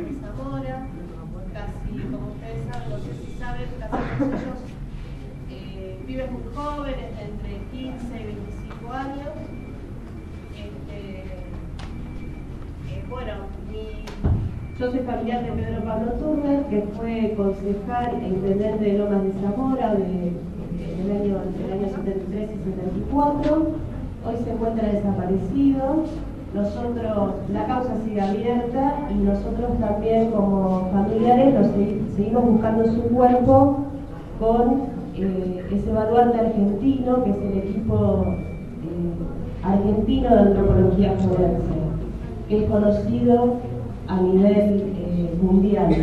de Zamora. Casi, como ustedes saben, no sé si saben, casi todos ellos viven muy jóvenes, entre 15 y 25 años. Bueno, yo soy familiar de Pedro Pablo Turner, que fue concejal e intendente de Lomas de Zamora entre el año 73 y 74. Hoy se encuentra desaparecido. Nosotros, la causa sigue abierta y nosotros también como familiares seguimos buscando su cuerpo con ese baluarte argentino, que es el equipo argentino de antropología forense, que es conocido a nivel mundial.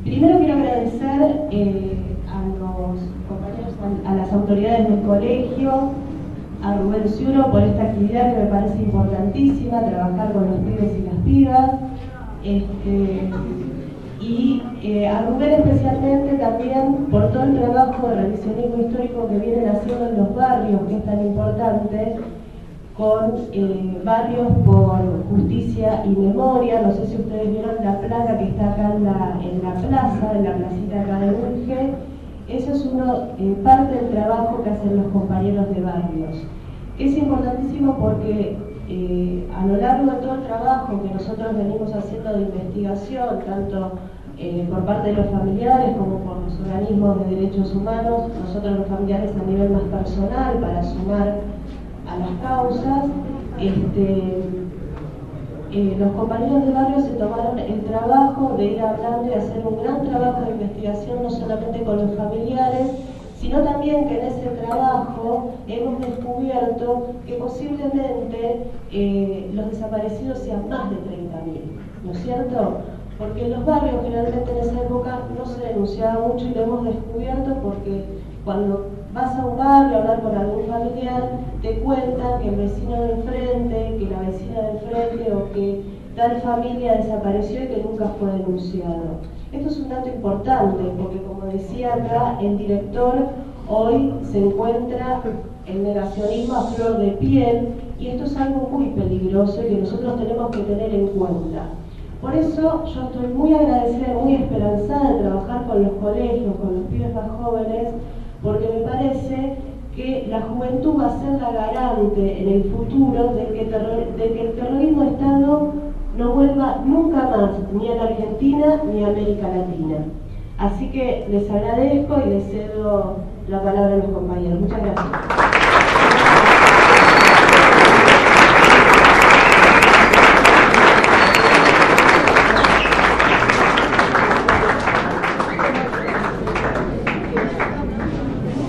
Primero quiero agradecer a los compañeros, a las autoridades del colegio, a Rubén Ciuro por esta actividad que me parece importantísima, trabajar con los pibes y las pibas, y a Rubén especialmente también por todo el trabajo de revisionismo histórico que vienen haciendo en los barrios, que es tan importante, con barrios por justicia y memoria. No sé si ustedes vieron la placa que está acá en la plaza, en la placita acá de Urge. Eso es parte del trabajo que hacen los compañeros de barrios. Es importantísimo porque a lo largo de todo el trabajo que nosotros venimos haciendo de investigación, tanto por parte de los familiares como por los organismos de derechos humanos, nosotros los familiares a nivel más personal para sumar a las causas, los compañeros de barrio se tomaron el trabajo de ir hablando y hacer un gran trabajo de investigación, no solamente con los familiares, sino también que en ese trabajo hemos descubierto que posiblemente los desaparecidos sean más de 30.000, ¿no es cierto? Porque en los barrios generalmente en esa época no se denunciaba mucho y lo hemos descubierto porque cuando vas a un barrio a hablar con algún familiar, te cuentan que el vecino de enfrente, que la vecina de enfrente o que tal familia desapareció y que nunca fue denunciado. Esto es un dato importante porque, como decía acá el director, hoy se encuentra el negacionismo a flor de piel y esto es algo muy peligroso y que nosotros tenemos que tener en cuenta. Por eso yo estoy muy agradecida, muy esperanzada de trabajar con los colegios, con los pibes más jóvenes, porque me parece que la juventud va a ser la garante en el futuro de que el terrorismo de Estado no vuelva nunca más ni a la Argentina ni a América Latina. Así que les agradezco y les cedo la palabra a los compañeros. Muchas gracias.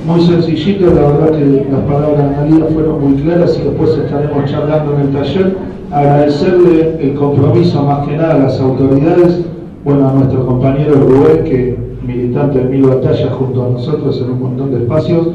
Muy sencillito, la verdad que las palabras de Analía fueron muy claras y después estaremos charlando en el taller. Agradecerle el compromiso más que nada a las autoridades, bueno, a nuestro compañero Rubén, que militante de Mil Batallas junto a nosotros en un montón de espacios,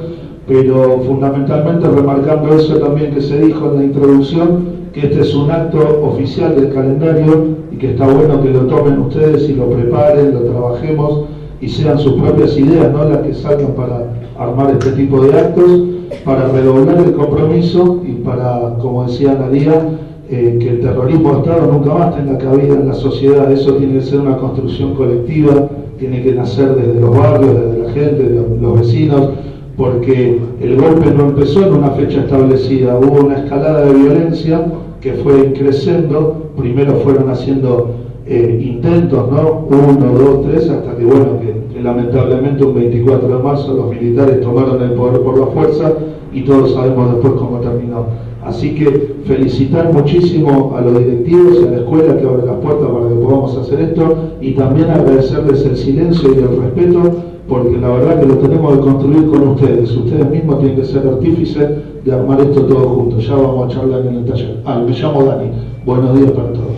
pero fundamentalmente remarcando eso también que se dijo en la introducción, que este es un acto oficial del calendario y que está bueno que lo tomen ustedes y lo preparen, lo trabajemos y sean sus propias ideas, no las que salgan para armar este tipo de actos, para redoblar el compromiso y para, como decía Analía, que el terrorismo de Estado nunca más tenga cabida en la sociedad. Eso tiene que ser una construcción colectiva, tiene que nacer desde los barrios, desde la gente, de los vecinos, porque el golpe no empezó en una fecha establecida, hubo una escalada de violencia que fue creciendo, primero fueron haciendo intentos, ¿no? 1, 2, 3, hasta que, bueno, que lamentablemente un 24 de marzo los militares tomaron el poder por la fuerza y todos sabemos después cómo terminó. Así que felicitar muchísimo a los directivos y a la escuela que abre las puertas para que podamos hacer esto y también agradecerles el silencio y el respeto, porque la verdad que lo tenemos que construir con ustedes. Ustedes mismos tienen que ser artífices de armar esto todo juntos. Ya vamos a charlar en el taller. Me llamo Dani. Buenos días para todos.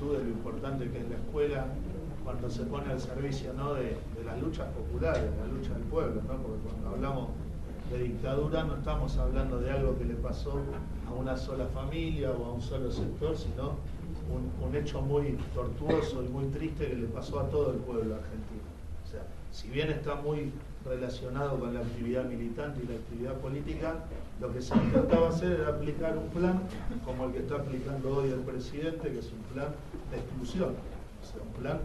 De lo importante que es la escuela cuando se pone al servicio, ¿no? de las luchas populares, de la lucha del pueblo, ¿no? Porque cuando hablamos de dictadura no estamos hablando de algo que le pasó a una sola familia o a un solo sector, sino un hecho muy tortuoso y muy triste que le pasó a todo el pueblo argentino. O sea, si bien está muy relacionado con la actividad militante y la actividad política, lo que se intentaba hacer era aplicar un plan como el que está aplicando hoy el presidente, que es un plan de exclusión, o sea, un plan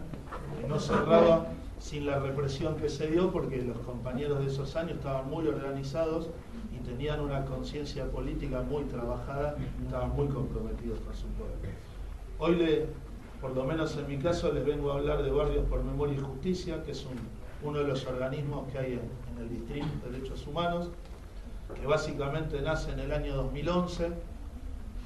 que no cerraba sin la represión que se dio, porque los compañeros de esos años estaban muy organizados y tenían una conciencia política muy trabajada, estaban muy comprometidos con su pueblo. Hoy, por lo menos en mi caso, les vengo a hablar de Barrios por Memoria y Justicia, que es uno de los organismos que hay en el Distrito de Derechos Humanos, que básicamente nace en el año 2011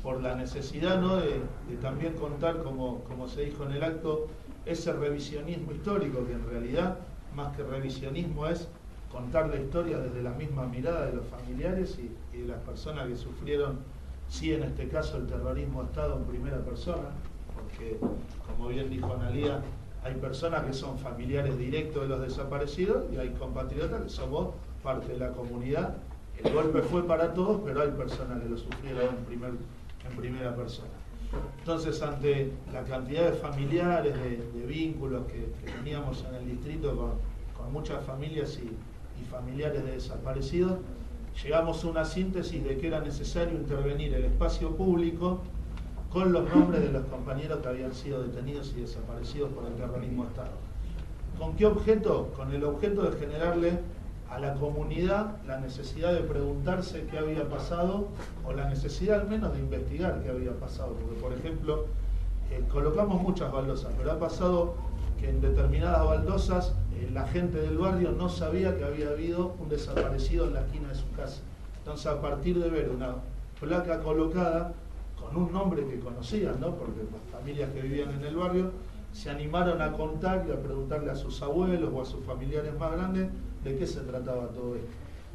por la necesidad, ¿no?, de también contar, como se dijo en el acto, ese revisionismo histórico, que en realidad, más que revisionismo, es contar la historia desde la misma mirada de los familiares y de las personas que sufrieron, sí, en este caso, el terrorismo de Estado en primera persona, porque, como bien dijo Analía, hay personas que son familiares directos de los desaparecidos y hay compatriotas que somos parte de la comunidad. El golpe fue para todos, pero hay personas que lo sufrieron en primera persona. Entonces, ante la cantidad de familiares, de vínculos que teníamos en el distrito con muchas familias y familiares de desaparecidos, llegamos a una síntesis de que era necesario intervenir el espacio público con los nombres de los compañeros que habían sido detenidos y desaparecidos por el terrorismo de Estado. ¿Con qué objeto? Con el objeto de generarle a la comunidad la necesidad de preguntarse qué había pasado, o la necesidad al menos de investigar qué había pasado. Porque, por ejemplo, colocamos muchas baldosas, pero ha pasado que en determinadas baldosas la gente del barrio no sabía que había habido un desaparecido en la esquina de su casa. Entonces, a partir de ver una placa colocada con un nombre que conocían, ¿no?, porque las familias que vivían en el barrio se animaron a contar y a preguntarle a sus abuelos o a sus familiares más grandes de qué se trataba todo esto.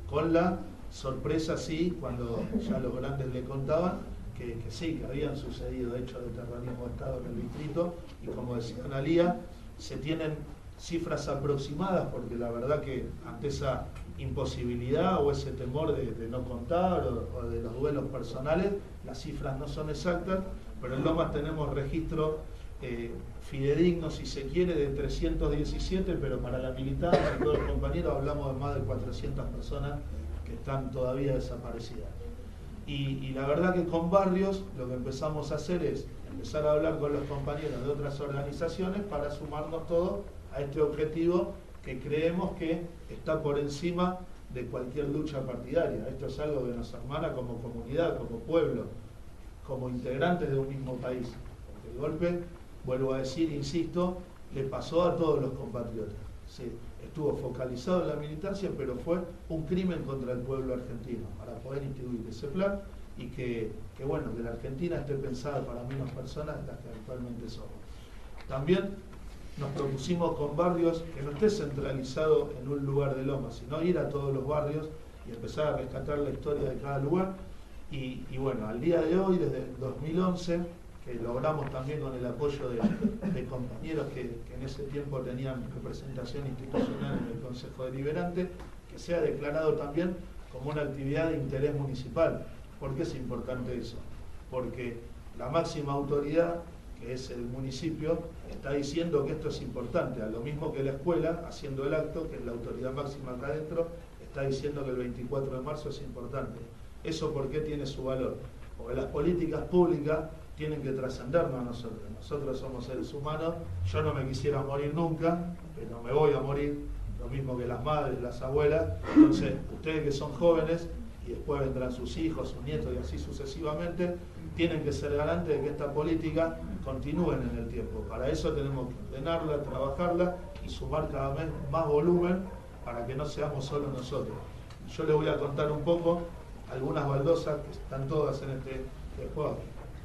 Con la sorpresa, sí, cuando ya los grandes le contaban que sí, que habían sucedido hechos de terrorismo de Estado en el distrito, y como decía Analía, se tienen cifras aproximadas, porque la verdad que ante esa imposibilidad o ese temor de no contar o de los duelos personales, las cifras no son exactas, pero en Lomas tenemos registro fidedigno, si se quiere, de 317, pero para la militancia y todos los compañeros hablamos de más de 400 personas que están todavía desaparecidas. Y la verdad que con Barrios lo que empezamos a hacer es empezar a hablar con los compañeros de otras organizaciones para sumarnos todos a este objetivo que creemos que está por encima de cualquier lucha partidaria. Esto es algo que nos hermana como comunidad, como pueblo, como integrantes de un mismo país. Porque el golpe, vuelvo a decir, insisto, le pasó a todos los compatriotas. Sí, estuvo focalizado en la militancia, pero fue un crimen contra el pueblo argentino para poder instituir ese plan y que bueno, que la Argentina esté pensada para menos personas de las que actualmente somos. También nos propusimos con Barrios que no esté centralizado en un lugar de Lomas, sino ir a todos los barrios y empezar a rescatar la historia de cada lugar. Y bueno, al día de hoy, desde el 2011, que logramos también con el apoyo de compañeros que en ese tiempo tenían representación institucional en el Consejo Deliberante, que sea declarado también como una actividad de interés municipal. ¿Por qué es importante eso? Porque la máxima autoridad, que es el municipio, está diciendo que esto es importante, a lo mismo que la escuela, haciendo el acto, que es la autoridad máxima acá adentro, está diciendo que el 24 de marzo es importante. ¿Eso por qué tiene su valor? Porque las políticas públicas tienen que trascendernos a nosotros. Nosotros somos seres humanos, yo no me quisiera morir nunca, pero me voy a morir, lo mismo que las madres, las abuelas. Entonces, ustedes que son jóvenes, y después vendrán sus hijos, sus nietos y así sucesivamente, tienen que ser garantes de que esta política continúe en el tiempo. Para eso tenemos que ordenarla, trabajarla y sumar cada vez más volumen para que no seamos solo nosotros. Yo les voy a contar un poco algunas baldosas que están todas en este, después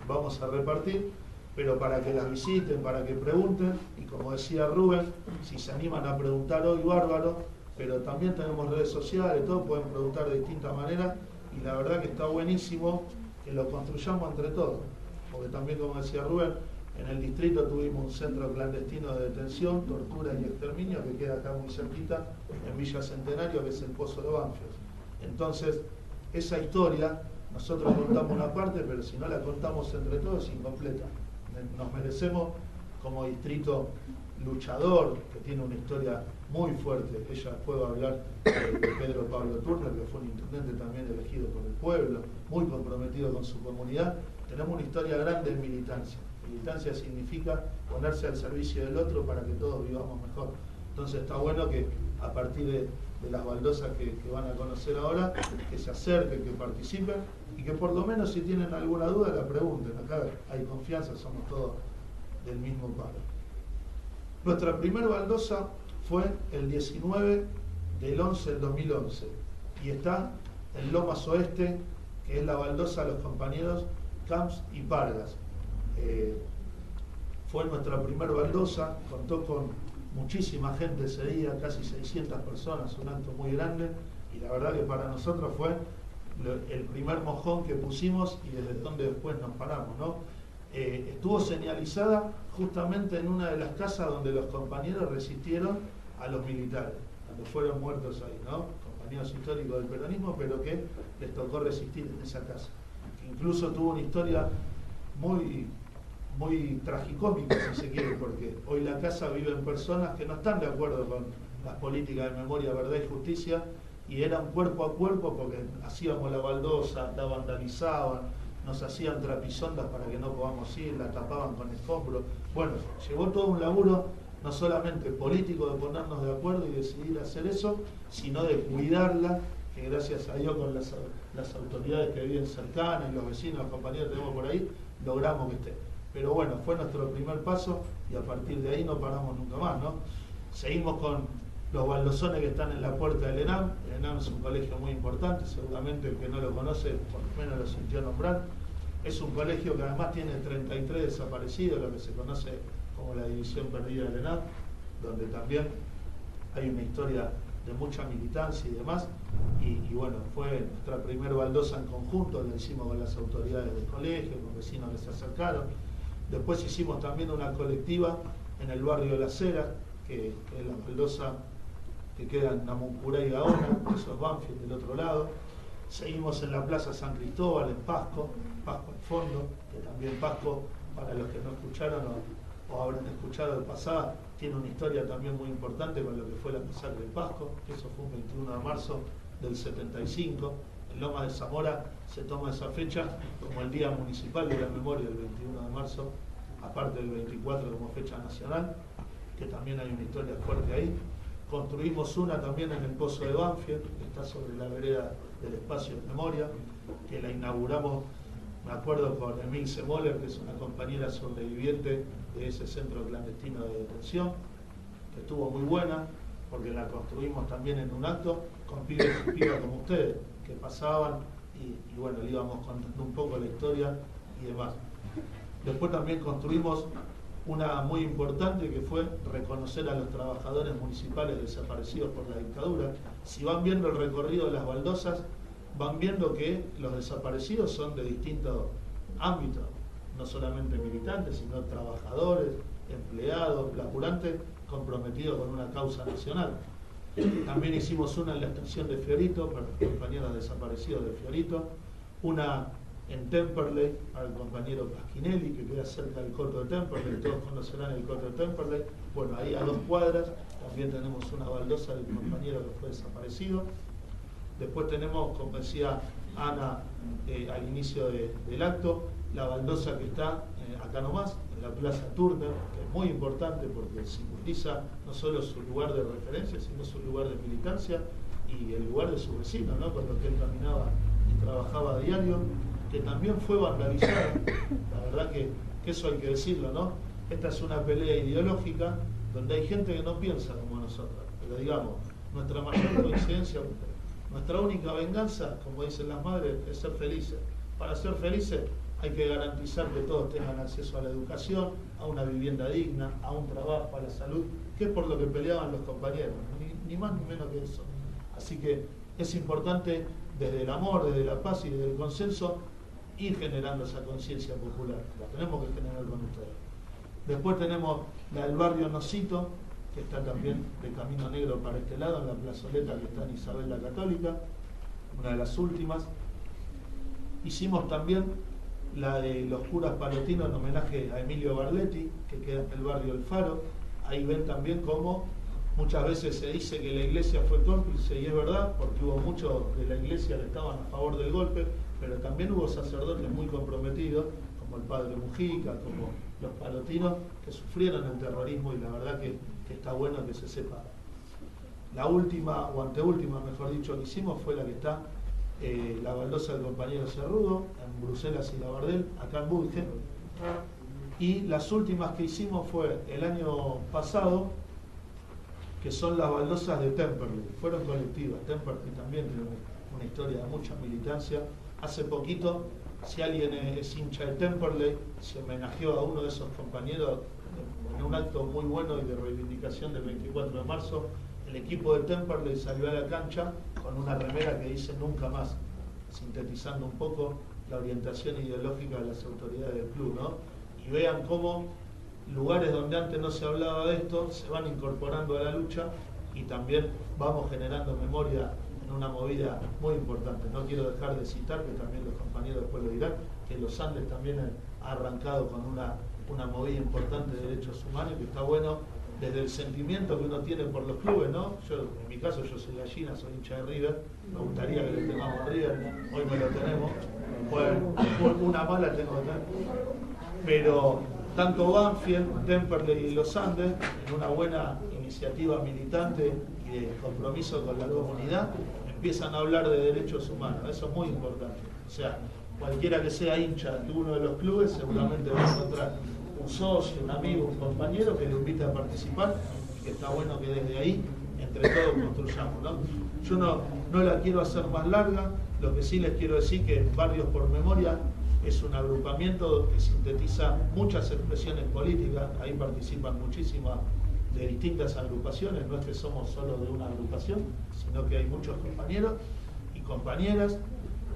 vamos a repartir, pero para que las visiten, para que pregunten, y como decía Rubén, si se animan a preguntar hoy, bárbaro, pero también tenemos redes sociales, todos pueden preguntar de distintas maneras, y la verdad que está buenísimo que lo construyamos entre todos, porque también, como decía Rubén, en el distrito tuvimos un centro clandestino de detención, tortura y exterminio que queda acá muy cerquita, en Villa Centenario, que es el Pozo de Banfios. Entonces, esa historia, nosotros contamos una parte, pero si no la contamos entre todos es incompleta. nos merecemos como distrito luchador, que tiene una historia muy fuerte. Ella puedo hablar de Pedro Pablo Turner, que fue un intendente también elegido por el pueblo, muy comprometido con su comunidad. Tenemos una historia grande en militancia. Militancia significa ponerse al servicio del otro para que todos vivamos mejor. Entonces está bueno que a partir de las baldosas que van a conocer ahora, que se acerquen, que participen y que por lo menos si tienen alguna duda la pregunten. Acá hay confianza, somos todos del mismo palo. Nuestra primera baldosa fue el 19 del 11 del 2011 y está en Lomas Oeste, que es la baldosa de los compañeros Camps y Pargas. Fue nuestra primera baldosa, contó con muchísima gente ese día, casi 600 personas, un acto muy grande, y la verdad que para nosotros fue el primer mojón que pusimos y desde donde después nos paramos, ¿no? Estuvo señalizada justamente en una de las casas donde los compañeros resistieron a los militares, cuando fueron muertos ahí, ¿no? Compañeros históricos del peronismo, pero que les tocó resistir en esa casa. Incluso tuvo una historia muy tragicómica, si se quiere, porque hoy la casa viven personas que no están de acuerdo con las políticas de memoria, verdad y justicia, y eran cuerpo a cuerpo porque hacíamos la baldosa, la vandalizaban, nos hacían trapisondas para que no podamos ir, la tapaban con escombros. Bueno, llevó todo un laburo, no solamente político de ponernos de acuerdo y decidir hacer eso, sino de cuidarla, que gracias a Dios con las autoridades que viven cercanas y los vecinos, los compañeros que tenemos por ahí, logramos que esté. Pero bueno, fue nuestro primer paso y a partir de ahí no paramos nunca más, ¿no? Seguimos con los baldosones que están en la puerta del ENAM. El ENAM es un colegio muy importante, seguramente el que no lo conoce por lo menos lo sintió nombrar. Es un colegio que además tiene 33 desaparecidos, lo que se conoce como la división perdida del ENAM, donde también hay una historia de mucha militancia y demás. Y bueno, fue nuestra primer baldosa en conjunto, lo hicimos con las autoridades del colegio, con vecinos que se acercaron. Después hicimos también una colectiva en el barrio de La Cera, que es la baldosa que queda en Namuncurá y Gaona, eso es Banfield del otro lado. Seguimos en la Plaza San Cristóbal, en Pasco al fondo, que también Pasco, para los que no escucharon o habrán escuchado el pasado, tiene una historia también muy importante con lo que fue la masacre de Pasco, que eso fue un 21 de marzo del 75. En Lomas de Zamora se toma esa fecha como el Día Municipal de la Memoria, el 21 de marzo, aparte del 24 como fecha nacional, que también hay una historia fuerte ahí. Construimos una también en el Pozo de Banfield, que está sobre la vereda del espacio de memoria, que la inauguramos, me acuerdo, con Emilce Moller, que es una compañera sobreviviente de ese centro clandestino de detención, que estuvo muy buena, porque la construimos también en un acto con pibes y pibas como ustedes, que pasaban y bueno, le íbamos contando un poco la historia y demás. Después también construimos una muy importante que fue reconocer a los trabajadores municipales desaparecidos por la dictadura. Si van viendo el recorrido de las baldosas, van viendo que los desaparecidos son de distintos ámbitos, no solamente militantes, sino trabajadores, empleados, laburantes, comprometidos con una causa nacional. También hicimos una en la estación de Fiorito, para los compañeros desaparecidos de Fiorito, una en Temperley, para el compañero Pasquinelli, que queda cerca del Coto de Temperley, todos conocerán el Coto de Temperley. Bueno, ahí a 2 cuadras también tenemos una baldosa del compañero que fue desaparecido. Después tenemos, como decía Ana al inicio del acto, la baldosa que está acá nomás, en la Plaza Turner, que es muy importante porque simboliza no solo su lugar de referencia, sino su lugar de militancia y el lugar de su vecino, ¿no? Con lo que él caminaba y trabajaba a diario, que también fue vandalizada. La verdad que eso hay que decirlo, ¿no? Esta es una pelea ideológica donde hay gente que no piensa como nosotros, pero digamos, nuestra mayor coincidencia, nuestra única venganza, como dicen las madres, es ser felices. Para ser felices hay que garantizar que todos tengan acceso a la educación, a una vivienda digna, a un trabajo, a la salud, que es por lo que peleaban los compañeros, ni más ni menos que eso. Así que es importante desde el amor, desde la paz y desde el consenso ir generando esa conciencia popular. La tenemos que generar con ustedes. Después tenemos la del barrio Nocito, que está también de Camino Negro para este lado, en la plazoleta que está en Isabel la Católica, una de las últimas. Hicimos también la de los curas palotinos en homenaje a Emilio Barletti, que queda en el barrio El Faro. Ahí ven también cómo muchas veces se dice que la iglesia fue cómplice, y es verdad, porque hubo muchos de la iglesia que estaban a favor del golpe, pero también hubo sacerdotes muy comprometidos, como el padre Mujica, como los palotinos, que sufrieron el terrorismo, y la verdad que está bueno que se sepa. La última, o anteúltima, mejor dicho, que hicimos fue la que está la baldosa del compañero Cerrudo, en Bruselas y Labardel, acá en Budge. Y las últimas que hicimos fue el año pasado, que son las baldosas de Temperley. Fueron colectivas. Temperley también tiene una historia de mucha militancia. Hace poquito, si alguien es hincha de Temperley, se homenajeó a uno de esos compañeros en un acto muy bueno y de reivindicación del 24 de marzo. El equipo de Temperley salió a la cancha con una remera que dice "Nunca más", sintetizando un poco la orientación ideológica de las autoridades del club, ¿no? Y vean cómo lugares donde antes no se hablaba de esto se van incorporando a la lucha, y también vamos generando memoria en una movida muy importante. No quiero dejar de citar, que también los compañeros después lo dirán, que los Andes también ha arrancado con una movida importante de derechos humanos, que está bueno desde el sentimiento que uno tiene por los clubes, ¿no? Yo, en mi caso, yo soy gallina, soy hincha de River, me gustaría que lo tengamos River, hoy no lo tenemos, pues, una mala tengo que tener. Pero tanto Banfield, Temperley y los Andes, en una buena iniciativa militante y de compromiso con la comunidad, empiezan a hablar de derechos humanos. Eso es muy importante. O sea, cualquiera que sea hincha de uno de los clubes seguramente va a encontrar un socio, un amigo, un compañero que le invite a participar, y que está bueno que desde ahí entre todos construyamos, ¿no? Yo no la quiero hacer más larga. Lo que sí les quiero decir que Barrios por Memoria es un agrupamiento que sintetiza muchas expresiones políticas. Ahí participan muchísimas de distintas agrupaciones. No es que somos solo de una agrupación, sino que hay muchos compañeros y compañeras,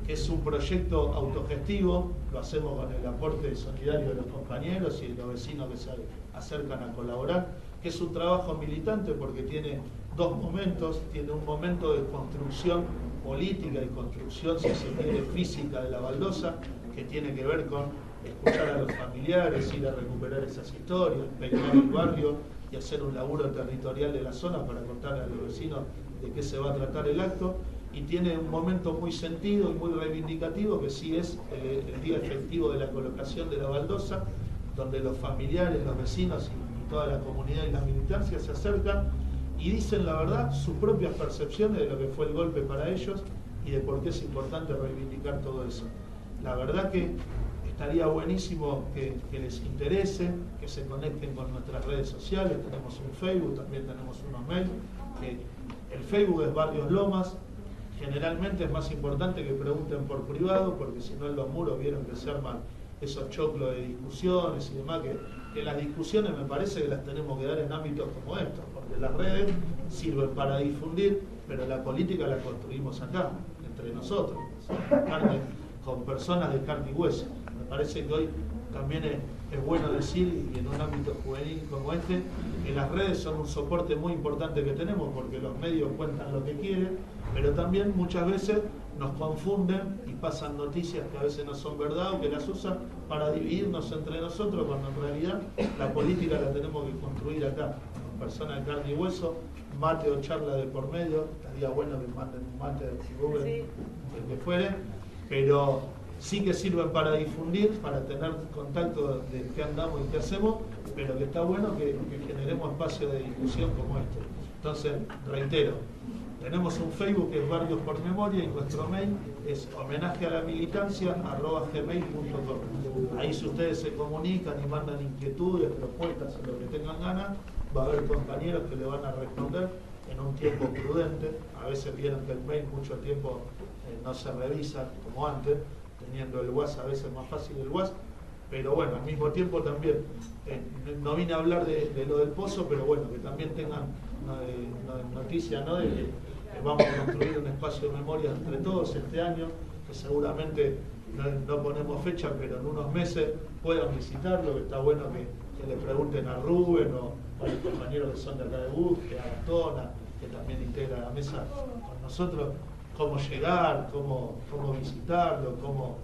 que es un proyecto autogestivo. Lo hacemos con el aporte solidario de los compañeros y de los vecinos que se acercan a colaborar, que es un trabajo militante porque tiene dos momentos. Tiene un momento de construcción política y construcción, si se quiere, física de la baldosa, que tiene que ver con escuchar a los familiares, ir a recuperar esas historias, peinar el barrio y hacer un laburo territorial de la zona para contarle a los vecinos de qué se va a tratar el acto. Y tiene un momento muy sentido y muy reivindicativo, que sí es el día efectivo de la colocación de la baldosa, donde los familiares, los vecinos y toda la comunidad y la militancia se acercan y dicen la verdad, sus propias percepciones de lo que fue el golpe para ellos y de por qué es importante reivindicar todo eso. La verdad que estaría buenísimo que les interese, que se conecten con nuestras redes sociales. Tenemos un Facebook, también tenemos unos mails. El Facebook es Barrios Lomas. Generalmente es más importante que pregunten por privado, porque si no en los muros vieron que se arman esos choclos de discusiones y demás, que las discusiones me parece que las tenemos que dar en ámbitos como estos, porque las redes sirven para difundir, pero la política la construimos acá, entre nosotros, con personas de carne y hueso. Me parece que hoy también es bueno decir, y en un ámbito juvenil como este, que las redes son un soporte muy importante que tenemos, porque los medios cuentan lo que quieren, pero también muchas veces nos confunden y pasan noticias que a veces no son verdad, o que las usan para dividirnos entre nosotros, cuando en realidad la política la tenemos que construir acá, con personas de carne y hueso, mate o charla de por medio. Estaría bueno que manden un mate de Google, sí, el que fuere, pero sí que sirven para difundir, para tener contacto de qué andamos y qué hacemos, pero que está bueno que generemos espacios de discusión como este. Entonces, reitero, tenemos un Facebook que es Barrios por Memoria, y nuestro mail es homenajealamilitancia@gmail.com. Ahí, si ustedes se comunican y mandan inquietudes, propuestas, lo que tengan ganas, va a haber compañeros que le van a responder en un tiempo prudente. A veces vieron que el mail mucho tiempo no se revisa como antes, teniendo el WhatsApp a veces más fácil el WhatsApp, pero bueno, al mismo tiempo también no vine a hablar de lo del pozo, pero bueno, que también tengan noticia, ¿no?, de que vamos a construir un espacio de memoria entre todos este año, que seguramente no ponemos fecha, pero en unos meses puedan visitarlo, que está bueno que le pregunten a Rubén o a los compañeros que son de acá de Budge, a Gastona, que también integra la mesa con nosotros, cómo llegar, cómo visitarlo, cómo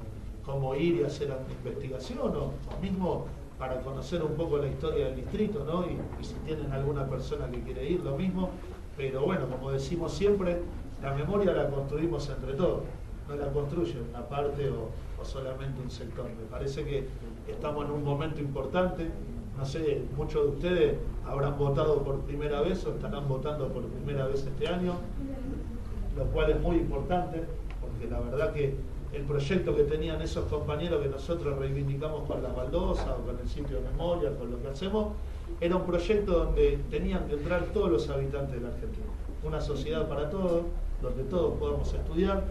cómo ir y hacer una investigación o mismo para conocer un poco la historia del distrito, ¿no? Y si tienen alguna persona que quiere ir, lo mismo. Pero bueno, como decimos siempre, la memoria la construimos entre todos, no la construye una parte o solamente un sector. Me parece que estamos en un momento importante. No sé, muchos de ustedes habrán votado por primera vez o estarán votando por primera vez este año, lo cual es muy importante, porque la verdad que el proyecto que tenían esos compañeros que nosotros reivindicamos con las baldosas o con el sitio de memoria, con lo que hacemos, era un proyecto donde tenían que entrar todos los habitantes de la Argentina. Una sociedad para todos, donde todos podamos estudiar,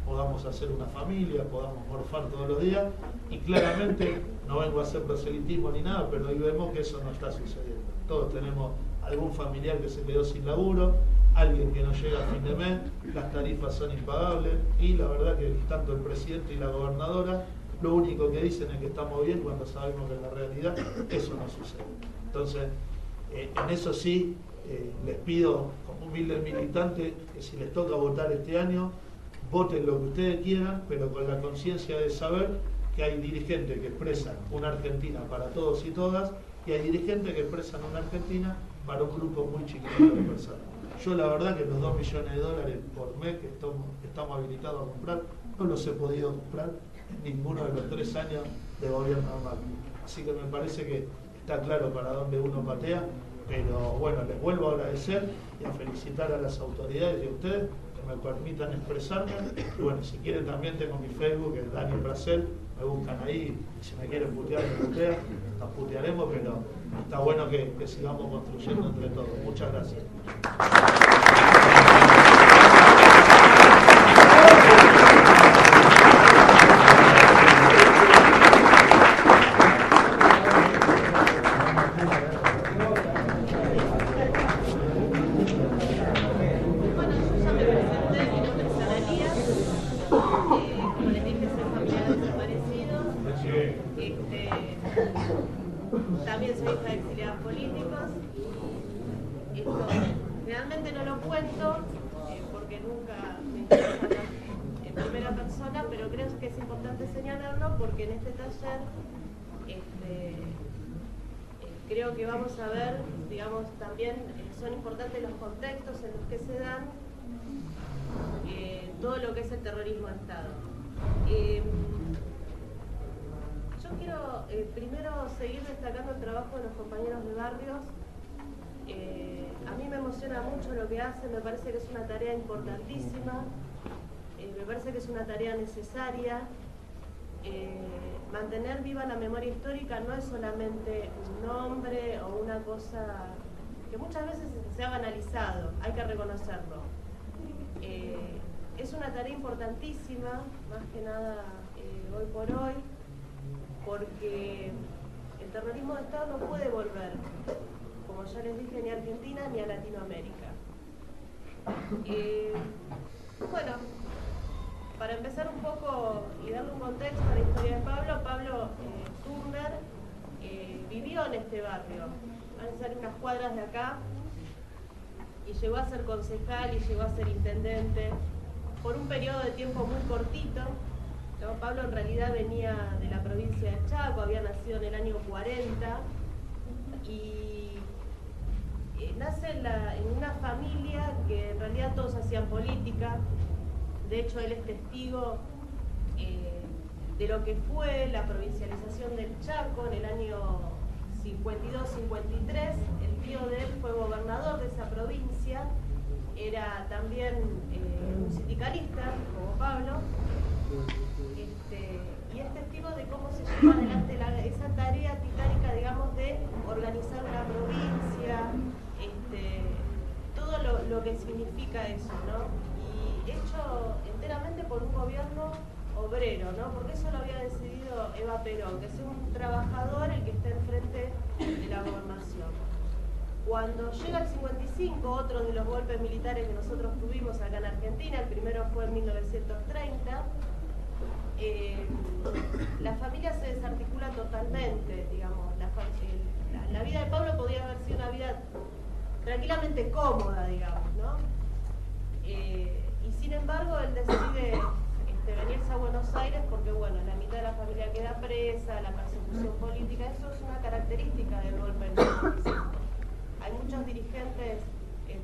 podamos hacer una familia, podamos morfar todos los días, y claramente, no vengo a hacer proselitismo ni nada, pero hoy vemos que eso no está sucediendo. Todos tenemos algún familiar que se quedó sin laburo, alguien que no llega a fin de mes, las tarifas son impagables, y la verdad que tanto el presidente y la gobernadora lo único que dicen es que estamos bien cuando sabemos que en la realidad eso no sucede. Entonces, en eso sí, les pido como humilde militante que si les toca votar este año, voten lo que ustedes quieran, pero con la conciencia de saber que hay dirigentes que expresan una Argentina para todos y todas, y hay dirigentes que expresan una Argentina para un grupo muy chiquitito de personas. Yo la verdad que los $2 millones por mes que estamos habilitados a comprar, no los he podido comprar en ninguno de los 3 años de gobierno normal. Así que me parece que está claro para dónde uno patea, pero bueno, les vuelvo a agradecer y a felicitar a las autoridades y a ustedes que me permitan expresarme. Y bueno, si quieren también tengo mi Facebook, que es Dani Bracel, me buscan ahí, y si me quieren putear, me putean, nos putearemos, pero está bueno que sigamos construyendo entre todos. Muchas gracias. También soy hija de exiliados políticos. Esto realmente no lo cuento porque nunca me interesa hablar en primera persona, pero creo que es importante señalarlo porque en este taller creo que vamos a ver, digamos, también son importantes los contextos en los que se dan todo lo que es el terrorismo de Estado. Yo quiero primero seguir destacando el trabajo de los compañeros de barrios. A mí me emociona mucho lo que hacen, me parece que es una tarea importantísima, me parece que es una tarea necesaria. Mantener viva la memoria histórica no es solamente un nombre o una cosa que muchas veces se ha banalizado, hay que reconocerlo. Es una tarea importantísima, más que nada hoy por hoy, porque el terrorismo de Estado no puede volver, como ya les dije, ni a Argentina ni a Latinoamérica. Bueno, para empezar un poco y darle un contexto a la historia de Pablo Turner vivió en este barrio, van a ser unas cuadras de acá, y llegó a ser concejal y llegó a ser intendente por un periodo de tiempo muy cortito. ¿No? Pablo en realidad venía de la provincia de Chaco, había nacido en el año 40 y nace en una familia que en realidad todos hacían política. De hecho, él es testigo de lo que fue la provincialización del Chaco en el año 52-53. El tío de él fue gobernador de esa provincia, era también un sindicalista, como Pablo, y es testigo de cómo se lleva adelante esa tarea titánica, digamos, de organizar una provincia, todo lo que significa eso, ¿no? Y hecho enteramente por un gobierno obrero, ¿no? Porque eso lo había decidido Eva Perón, que sea un trabajador el que esté enfrente de la gobernación. Cuando llega el 55, otro de los golpes militares que nosotros tuvimos acá en Argentina, el primero fue en 1930, la familia se desarticula totalmente, digamos. La vida de Pablo podía haber sido una vida tranquilamente cómoda, digamos, ¿no? Y sin embargo, él decide venirse a Buenos Aires porque, bueno, la mitad de la familia queda presa, la persecución política, eso es una característica del golpe del 95. Hay muchos dirigentes,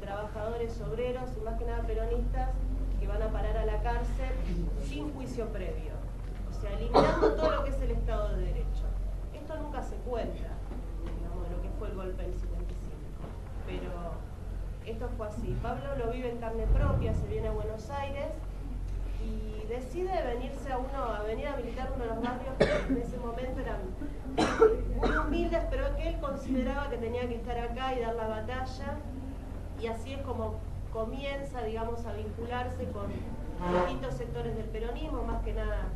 trabajadores, obreros y más que nada peronistas que van a parar a la cárcel sin juicio previo, o sea, eliminando todo lo que es el Estado de Derecho. Esto nunca se cuenta, digamos, de lo que fue el golpe del 55, pero esto fue así. Pablo lo vive en carne propia, se viene a Buenos Aires y decide venir a militar uno de los barrios que en ese momento eran muy humildes, pero que él consideraba que tenía que estar acá y dar la batalla, y así es como comienza, digamos, a vincularse con distintos sectores del peronismo, más que nada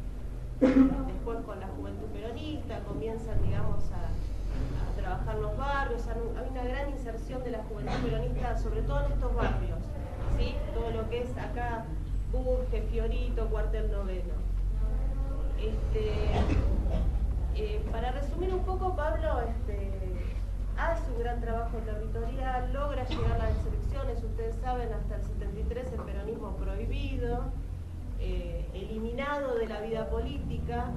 después con la juventud peronista, comienzan, digamos, a trabajar los barrios, hay una gran inserción de la juventud peronista, sobre todo en estos barrios, ¿sí? Todo lo que es acá, Burge, Fiorito, Cuartel Noveno. Para resumir un poco, Pablo hace un gran trabajo territorial, logra llegar a las elecciones, ustedes saben, hasta el 73 el peronismo prohibido, eliminado de la vida política,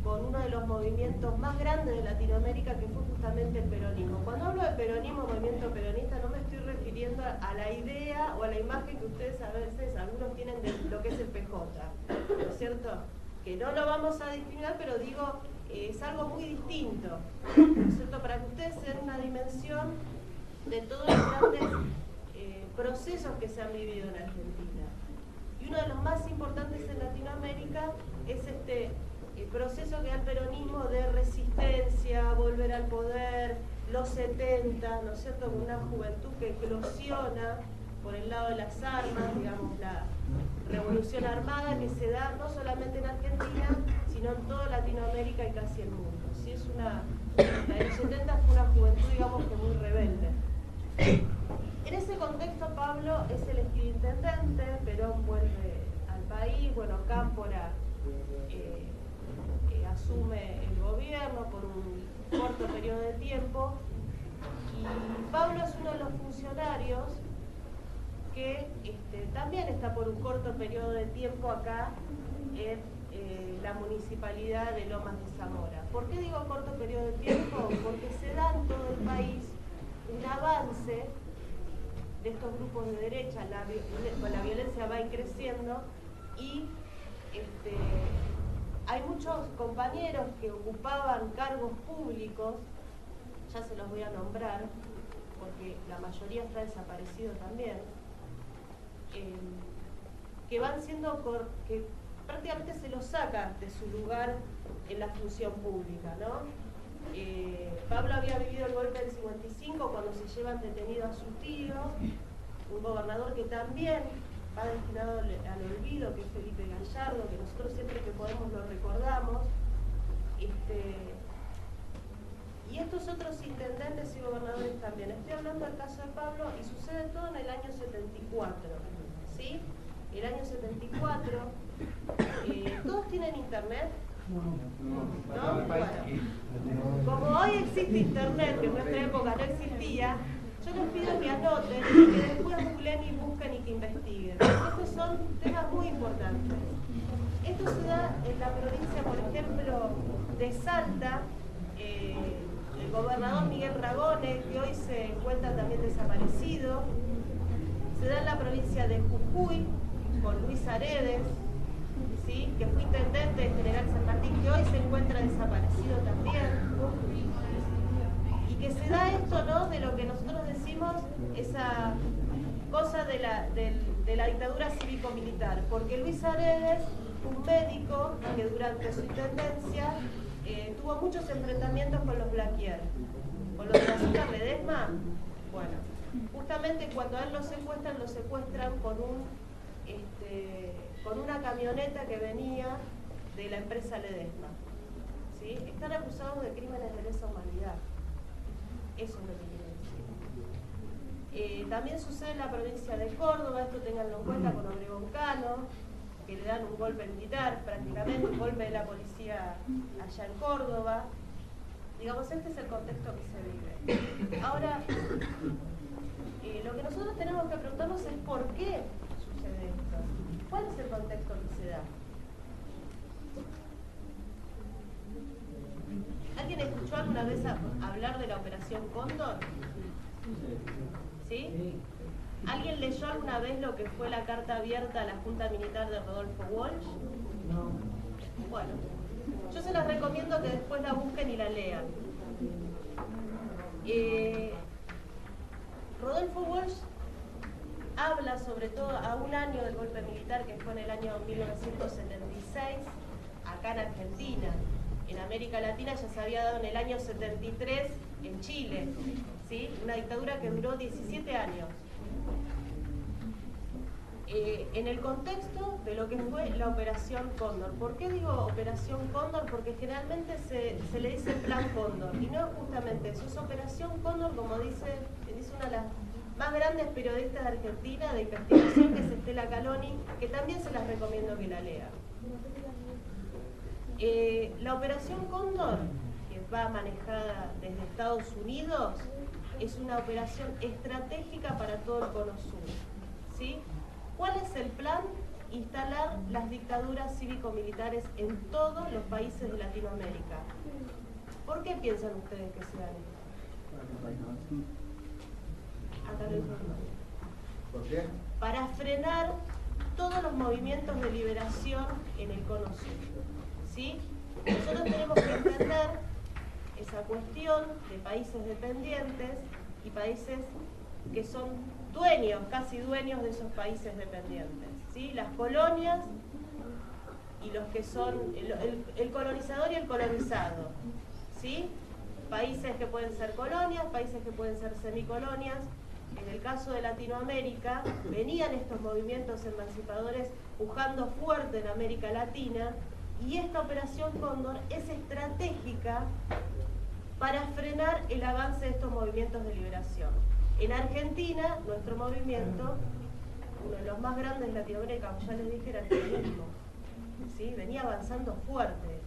con uno de los movimientos más grandes de Latinoamérica, que fue justamente el peronismo. Cuando hablo de peronismo, movimiento peronista, no me estoy refiriendo a la idea o a la imagen que ustedes a veces, algunos tienen de lo que es el PJ, ¿no es cierto? Que no lo vamos a discriminar, pero digo, es algo muy distinto, ¿no es cierto? Para que ustedes se den una dimensión de todos los grandes procesos que se han vivido en Argentina. Y uno de los más importantes en Latinoamérica es el proceso que da el peronismo de resistencia, volver al poder, los 70, ¿no es cierto? Con una juventud que eclosiona por el lado de las armas, digamos, la revolución armada que se da no solamente en Argentina, sino en toda Latinoamérica y casi el mundo. ¿Sí? La de los 70 fue una juventud, digamos, que muy rebelde. En ese contexto, Pablo es el intendente, Perón vuelve al país, bueno, Cámpora asume el gobierno por un corto periodo de tiempo, y Pablo es uno de los funcionarios que también está por un corto periodo de tiempo acá en la municipalidad de Lomas de Zamora. ¿Por qué digo corto periodo de tiempo? Porque se da en todo el país un avance de estos grupos de derecha, la violencia va a ir creciendo, y hay muchos compañeros que ocupaban cargos públicos, ya se los voy a nombrar, porque la mayoría está desaparecido también, que van siendo, que prácticamente se los saca de su lugar en la función pública, ¿no? Pablo había vivido el golpe del 55 cuando se llevan detenido a su tío, un gobernador que también va destinado al olvido, que es Felipe Gallardo, que nosotros siempre que podemos lo recordamos. Y estos otros intendentes y gobernadores también. Estoy hablando del caso de Pablo y sucede todo en el año 74, ¿sí? El año 74, ¿todos tienen internet? ¿No? Bueno, como hoy existe internet, que en nuestra época no existía, yo les pido que anoten y que después googleen y busquen y que investiguen. Estos son temas muy importantes. Esto se da en la provincia, por ejemplo, de Salta, el gobernador Miguel Ragone, que hoy se encuentra también desaparecido. Se da en la provincia de Jujuy, con Luis Aredes, ¿sí? Que fue intendente de General San Martín, que hoy se encuentra desaparecido también. Y que se da esto, ¿no?, de lo que nosotros decimos, esa cosa de la dictadura cívico-militar. Porque Luis Aredes, un médico que durante su intendencia tuvo muchos enfrentamientos con los Blaquier, con los de la Azúcar Ledesma. Bueno, justamente cuando a él lo secuestran con una camioneta que venía de la empresa Ledesma, ¿sí? Están acusados de crímenes de lesa humanidad. Eso es lo que quiere decir. También sucede en la provincia de Córdoba, esto tenganlo en cuenta, con Obregón Cano, que le dan un golpe militar, prácticamente un golpe de la policía allá en Córdoba. Digamos, este es el contexto que se vive. Ahora, lo que nosotros tenemos que preguntarnos es por qué sucede esto. ¿Cuál es el contexto que se da? alguna vez hablar de la Operación Cóndor? ¿Sí? ¿Alguien leyó alguna vez lo que fue la carta abierta a la Junta Militar de Rodolfo Walsh? No. Bueno, yo se las recomiendo que después la busquen y la lean. Rodolfo Walsh habla sobre todo a un año del golpe militar, que fue en el año 1976, acá en Argentina. En América Latina ya se había dado en el año 73 en Chile, ¿sí? Una dictadura que duró 17 años. En el contexto de lo que fue la Operación Cóndor. ¿Por qué digo Operación Cóndor? Porque generalmente se le dice Plan Cóndor, y no es justamente eso, es Operación Cóndor, como dice una de las más grandes periodistas de Argentina de investigación, que es Estela Caloni, que también se las recomiendo que la lean. La Operación Cóndor, que va manejada desde Estados Unidos, es una operación estratégica para todo el Cono Sur, ¿sí? ¿Cuál es el plan? Instalar las dictaduras cívico-militares en todos los países de Latinoamérica. ¿Por qué piensan ustedes que se hace? Acá lo informo. ¿Por qué? Para frenar todos los movimientos de liberación en el Cono Sur, ¿sí? Nosotros tenemos que entender esa cuestión de países dependientes y países que son dueños, casi dueños de esos países dependientes, ¿sí? Las colonias y los que son el colonizador y el colonizado, ¿sí? Países que pueden ser colonias, países que pueden ser semicolonias. En el caso de Latinoamérica, venían estos movimientos emancipadores pujando fuerte en América Latina, y esta Operación Cóndor es estratégica para frenar el avance de estos movimientos de liberación. En Argentina, nuestro movimiento, uno de los más grandes de Latinoamérica, como ya les dije, era el peronismo, ¿sí? Venía avanzando fuerte.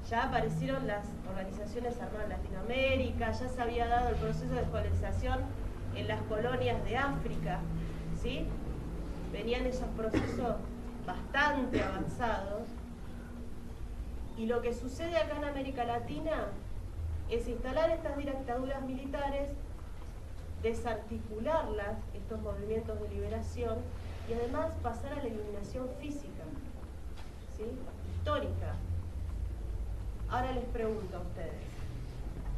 Ya aparecieron las organizaciones armadas en Latinoamérica, ya se había dado el proceso de descolonización en las colonias de África, ¿sí? Venían esos procesos bastante avanzados, y lo que sucede acá en América Latina es instalar estas dictaduras militares, desarticularlas, estos movimientos de liberación, y además pasar a la eliminación física, ¿sí? Histórica. Ahora les pregunto a ustedes,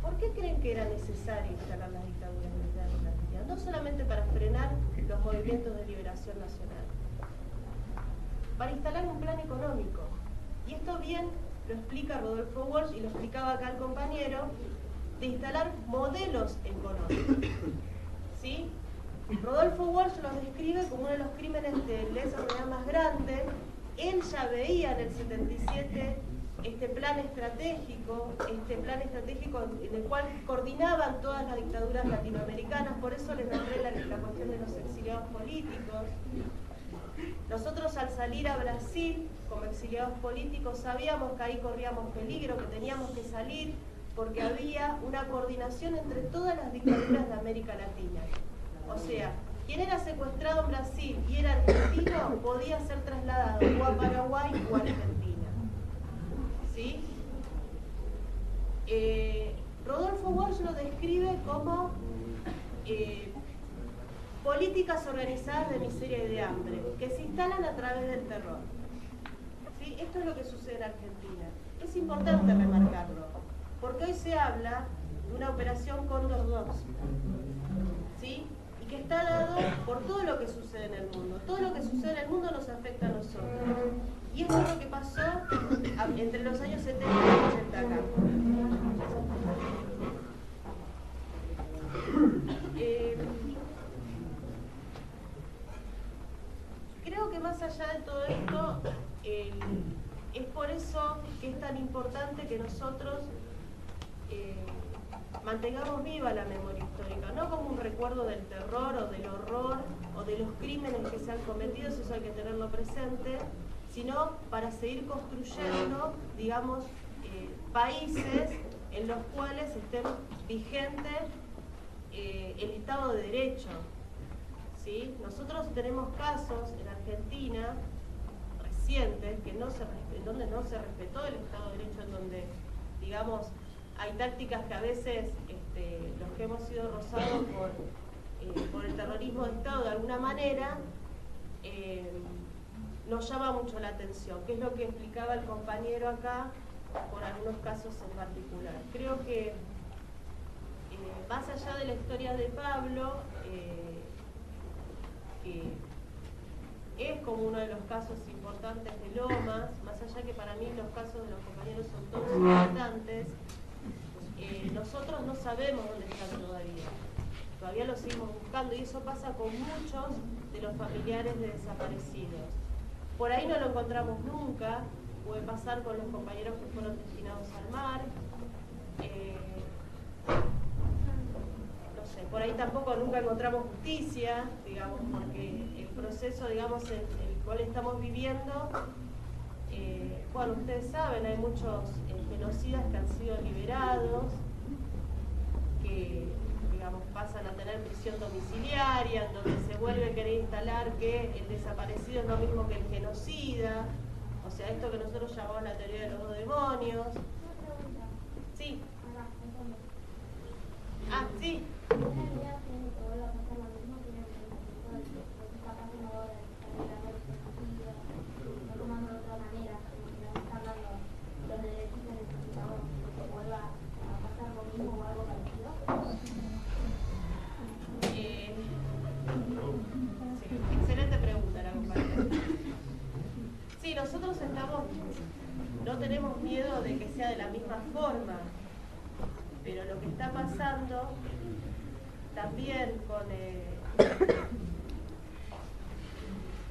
¿por qué creen que era necesario instalar las dictaduras militares en Argentina? No solamente para frenar los movimientos de liberación nacional, para instalar un plan económico. Y esto bien lo explica Rodolfo Walsh, y lo explicaba acá el compañero, de instalar modelos económicos, ¿sí? Rodolfo Walsh los describe como uno de los crímenes de lesa humanidad más grandes. Él ya veía en el 77 este plan estratégico en el cual coordinaban todas las dictaduras latinoamericanas. Por eso les nombré la cuestión de los exiliados políticos. Nosotros, al salir a Brasil como exiliados políticos, sabíamos que ahí corríamos peligro, que teníamos que salir, porque había una coordinación entre todas las dictaduras de América Latina. O sea, quien era secuestrado en Brasil y era argentino podía ser trasladado o a Paraguay o a Argentina, ¿sí? Rodolfo Walsh lo describe como políticas organizadas de miseria y de hambre, que se instalan a través del terror, ¿sí? Esto es lo que sucede en Argentina. Es importante remarcarlo, porque hoy se habla de una Operación Cóndor 2, ¿sí? Y que está dado por todo lo que sucede en el mundo. Todo lo que sucede en el mundo nos afecta a nosotros. Y esto es lo que pasó entre los años 70 y 80 acá. Creo que más allá de todo esto, es por eso que es tan importante que nosotros mantengamos viva la memoria histórica, no como un recuerdo del terror o del horror o de los crímenes que se han cometido, eso hay que tenerlo presente, sino para seguir construyendo, digamos, países en los cuales estén vigentes el Estado de Derecho, ¿sí? Nosotros tenemos casos en Argentina recientes donde no se respetó el Estado de Derecho, en donde, digamos, hay tácticas que a veces los que hemos sido rozados por el terrorismo de Estado de alguna manera nos llama mucho la atención, que es lo que explicaba el compañero acá por algunos casos en particular. Creo que más allá de la historia de Pablo, que es como uno de los casos importantes de Lomas, más allá que para mí los casos de los compañeros son todos importantes, nosotros no sabemos dónde están todavía lo seguimos buscando, y eso pasa con muchos de los familiares de desaparecidos. Por ahí no lo encontramos nunca, puede pasar con los compañeros que fueron destinados al mar, no sé, por ahí tampoco nunca encontramos justicia, digamos, porque el proceso, digamos, el cual estamos viviendo, bueno, ustedes saben, hay muchos genocidas que han sido liberados, que, digamos, pasan a tener prisión domiciliaria, en donde se vuelve a querer instalar que el desaparecido es lo mismo que el genocida, o sea, esto que nosotros llamamos la teoría de los dos demonios. Sí. Ah, sí. Excelente pregunta la compañera. Sí, nosotros no tenemos miedo de que sea de la misma forma, pero lo que está pasando también con que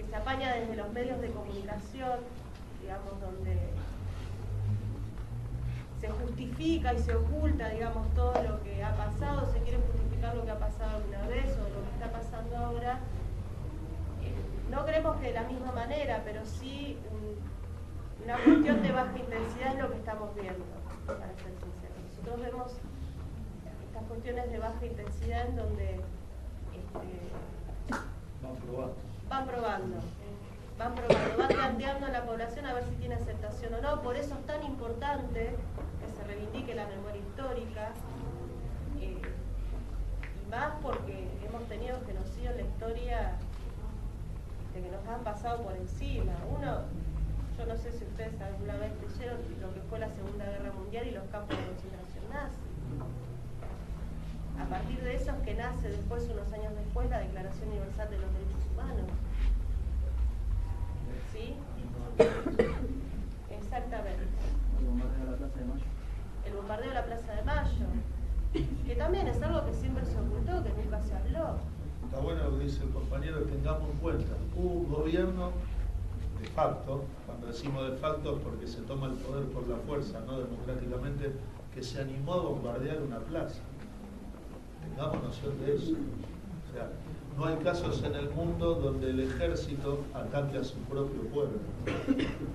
se apaña desde los medios de comunicación, digamos, donde se justifica y se oculta, digamos, todo lo que ha pasado, se quiere justificar lo que ha pasado alguna vez o lo que está pasando ahora. No creemos que de la misma manera, pero sí una cuestión de baja intensidad es lo que estamos viendo, para ser sinceros. Nosotros vemos estas cuestiones de baja intensidad en donde van probando, van planteando a la población a ver si tiene aceptación o no. Por eso es tan importante que se reivindique la memoria histórica, y más porque hemos tenido genocidio en la historia que nos han pasado por encima. Yo no sé si ustedes alguna vez leyeron lo que fue la Segunda Guerra Mundial y los campos de concentración nazis. A partir de eso es que nace después, unos años después, la Declaración Universal de los Derechos Humanos. ¿Sí? Exactamente. El bombardeo de la Plaza de Mayo. El bombardeo de la Plaza de Mayo, que también es algo que siempre se ocultó, que nunca se habló. Está bueno lo que dice el compañero, que tengamos en cuenta. Hubo un gobierno de facto, cuando decimos de facto es porque se toma el poder por la fuerza, no democráticamente, que se animó a bombardear una plaza. Tengamos noción de eso. O sea, no hay casos en el mundo donde el ejército ataque a su propio pueblo,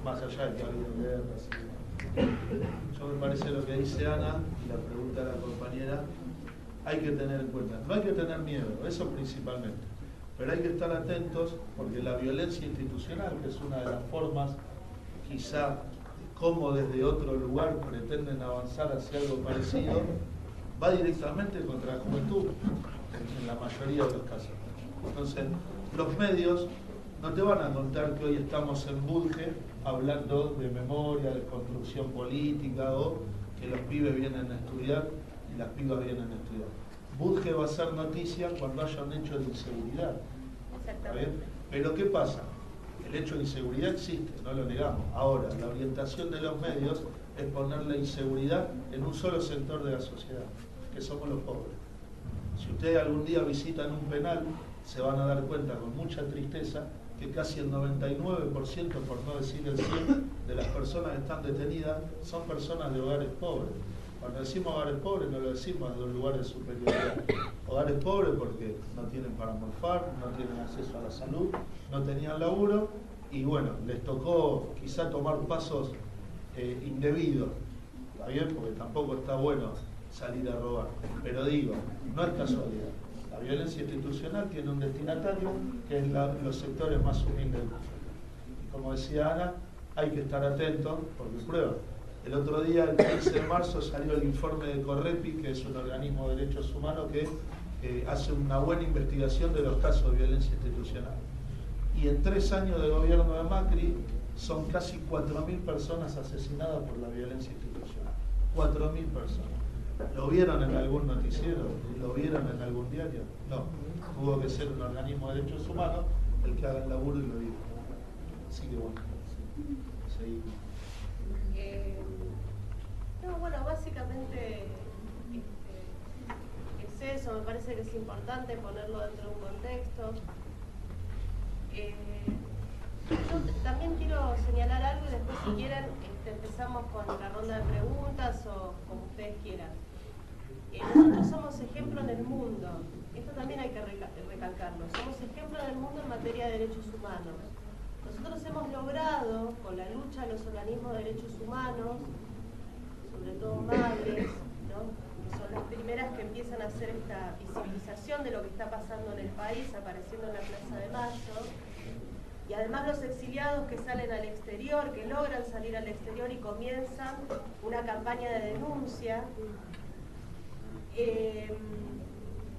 más allá de que ha habido guerras. Yo me parece lo que dice Ana, y la pregunta de la compañera, hay que tener en cuenta. No hay que tener miedo, eso principalmente. Pero hay que estar atentos porque la violencia institucional, que es una de las formas, quizá, como desde otro lugar pretenden avanzar hacia algo parecido, va directamente contra la juventud, en la mayoría de los casos. Entonces, los medios no te van a contar que hoy estamos en Budge hablando de memoria, de construcción política, o que los pibes vienen a estudiar y las pibas vienen a estudiar. Budge va a ser noticia cuando haya un hecho de inseguridad. Exactamente. Pero ¿qué pasa? El hecho de inseguridad existe, no lo negamos. Ahora, la orientación de los medios es poner la inseguridad en un solo sector de la sociedad, que somos los pobres. Si ustedes algún día visitan un penal, se van a dar cuenta con mucha tristeza que casi el 99%, por no decir el 100%, de las personas que están detenidas son personas de hogares pobres. Cuando decimos hogares pobres no lo decimos de un lugar de superioridad. Hogares pobres porque no tienen para morfar, no tienen acceso a la salud, no tenían laburo y bueno, les tocó quizá tomar pasos indebidos. ¿Está bien? Porque tampoco está bueno salir a robar. Pero digo, no es casualidad. La violencia institucional tiene un destinatario que es los sectores más humildes del mundo. Y como decía Ana, hay que estar atentos porque prueba. El otro día, el 15 de marzo, salió el informe de Correpi, que es un organismo de derechos humanos que hace una buena investigación de los casos de violencia institucional. Y en 3 años de gobierno de Macri son casi 4.000 personas asesinadas por la violencia institucional. 4.000 personas. ¿Lo vieron en algún noticiero? ¿Lo vieron en algún diario? No. Tuvo que ser un organismo de derechos humanos el que haga el laburo y lo diga. Así que bueno, seguimos. No, bueno, básicamente es eso, me parece que es importante ponerlo dentro de un contexto. Yo también quiero señalar algo y después si quieren empezamos con la ronda de preguntas o como ustedes quieran. Nosotros somos ejemplo en el mundo, esto también hay que recalcarlo, somos ejemplo en el mundo en materia de derechos humanos. Nosotros hemos logrado, con la lucha de los organismos de derechos humanos, sobre todo madres, ¿no?, que son las primeras que empiezan a hacer esta visibilización de lo que está pasando en el país, apareciendo en la Plaza de Mayo, y además los exiliados que salen al exterior, que logran salir al exterior y comienzan una campaña de denuncia.